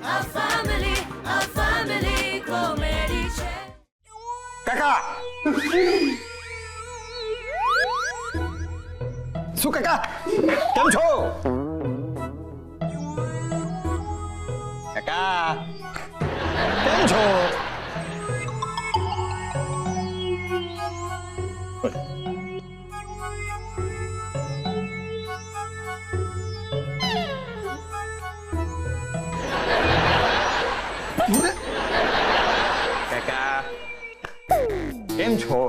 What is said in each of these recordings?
A family comedy છે. કાકા શું કાકા કેમ છો કાકા કેમ છો કાકા કેમ છો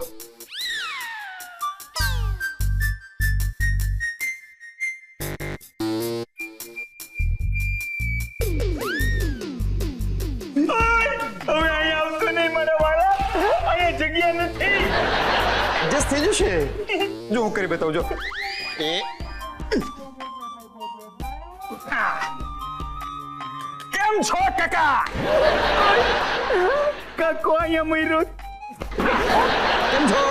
એડજસ્ટ થઈ જશે જો હું કરી બતાવજો એ કેમ છો કાકા કાકો અહીંયા મયરો કેમ છો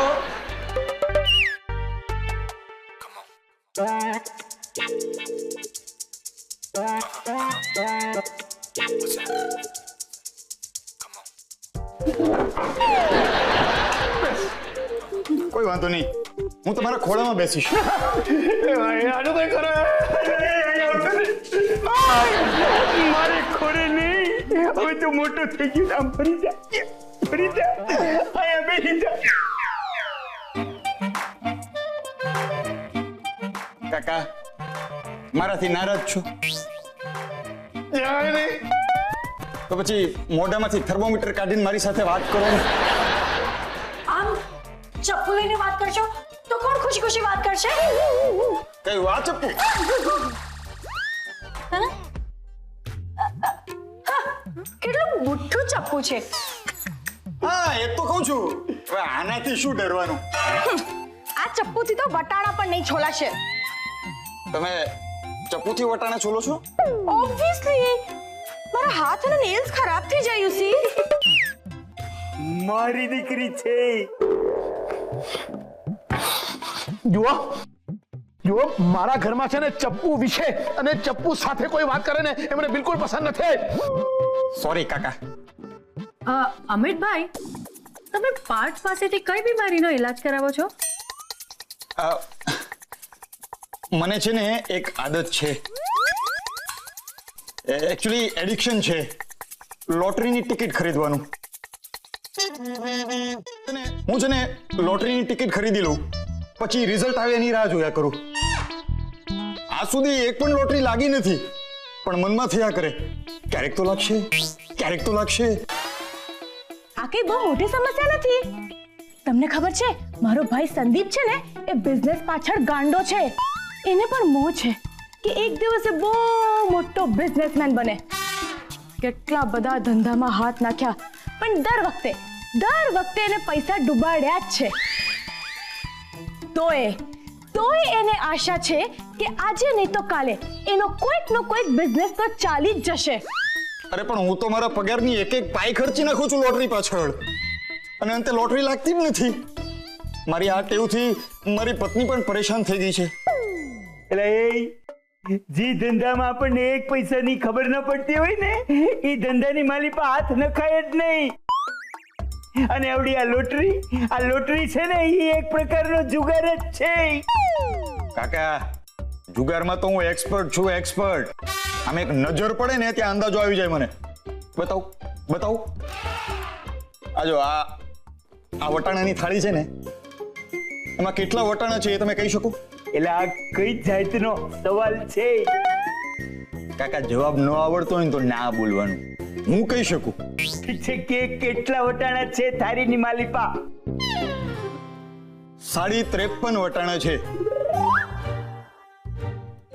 કોઈ વાંધો નહીં હું તમારા ખોળામાં બેસીશ આનું કઈ કરે મારે ખોરે નહીં હવે તો મોટો થઈ ગયો આમ ફરી જા અહીંયા બેસી જા કાકા મારાથી નારાજ છો જાણે તો પછી મોઢામાંથી થર્મોમીટર કાઢીને મારી સાથે વાત કરો ને આમ ચપ્પુ લઈને વાત કરશો તો કોણ ખુશી ખુશી વાત કરશે? કઈ વાત ચપ્પુ હા? કેટલું બુઠ્ઠું ચપ્પુ છે. હા એ તો કહું છું હવે આનાથી શું ડરવાનું આ ચપ્પુથી તો વટાણા પણ નહીં છોલાશે. તમે ચપ્પુથી વટાણા છોલો છો ઓબ્વિયસલી મારા હાથ અને નેલ્સ ખરાબ થઈ જાય યુસી. મારી દીકરી છે જુઓ મારા ઘરમાં છે ને ચપ્પુ વિશે અને ચપ્પુ સાથે કોઈ વાત કરે ને એ મને બિલકુલ પસંદ નથી. સોરી કાકા અમિતભાઈ તમે પાર્થ પાસેથી કઈ બીમારીનો ઈલાજ કરાવો છો? મને છે ને એક આદત છે એકચ્યુઅલી એડિક્શન છે લોટરીની ટિકિટ ખરીદવાનું હું છે ને લોટરીની ટિકિટ ખરીદી લઉં પછી રિઝલ્ટ આવે એની રાહ જોયા કરું આજ સુધી એક પણ લોટરી લાગી નથી પણ મનમાં થયા કરે ક્યારેક તો લાગશે ક્યારેક તો લાગશે. આ કઈ બહુ મોટી સમસ્યા નથી. તમને ખબર છે મારો ભાઈ સંદીપ છે ને એ બિઝનેસ પાછળ ગાંડો છે. એને પણ મોહ છે કે એક દિવસે બહુ મોટો બિઝનેસમેન બને. કેટલા બધા ધંધામાં હાથ નાખ્યા પણ દર વખતે એને પૈસા ડૂબાડ્યા જ છે. તોય એને આશા છે કે આજે નહીં તો કાલે એનો કોઈક બિઝનેસ તો ચાલી જ જશે. અરે પણ હું તો મારા પગારની એક પાઈ ખર્ચી નાખું છું લોટરી પાછળ અને અંતે લોટરી લાગતી જ નથી. મારી આ ટેવથી મારી પત્ની પણ પરેશાન થઈ ગઈ છે. એટલે જે ધંધામાં આપણને એક પૈસાની ખબર ન પડતી હોય ને એ ધંધાની માલી પર હાથ નખાય જ નહીં. અને આવડી આ લોટરી છે ને એ એક પ્રકારનો જુગાર જ છે. કાકા જુગારમાં તો હું એક્સપર્ટ છું એક્સપર્ટ. આમ એક નજર પડે ને ત્યાં અંદાજો આવી જાય મને. બતાવ આજો આ વટાણાની થાળી છે ને એમાં કેટલા વટાણા છે એ તમે કહી શકો? એટલે આ કઈ જાતનો સવાલ છે? કાકા જવાબ ન આવડતો હોય ને તો ના બોલવાનું. હું કહી શકું છે કે કેટલા વટાણા છે થાળીની માલિપા? 53 વટાણા છે.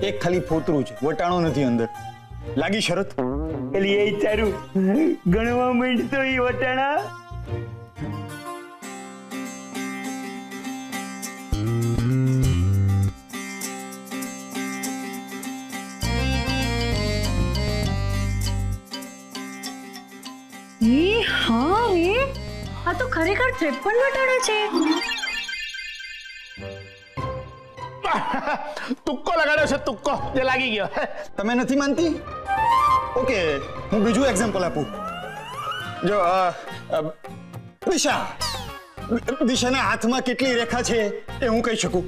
એક ખાલી ફોતરું છે વટાણો નથી અંદર. લાગી શરત? એટલે એ તારું ગણવા માંડતો એ વટાણા? હા રે આ તો ખરેખર 53 વટાણા છે. તુક્કો લગાડ્યો છે તુક્કો જે લાગી ગયો. તમે નથી માનતી? ઓકે, હું બીજું એક્ઝામ્પલ આપું. જો દિશાના હાથમાં કેટલી રેખા છે એ હું કહી શકું.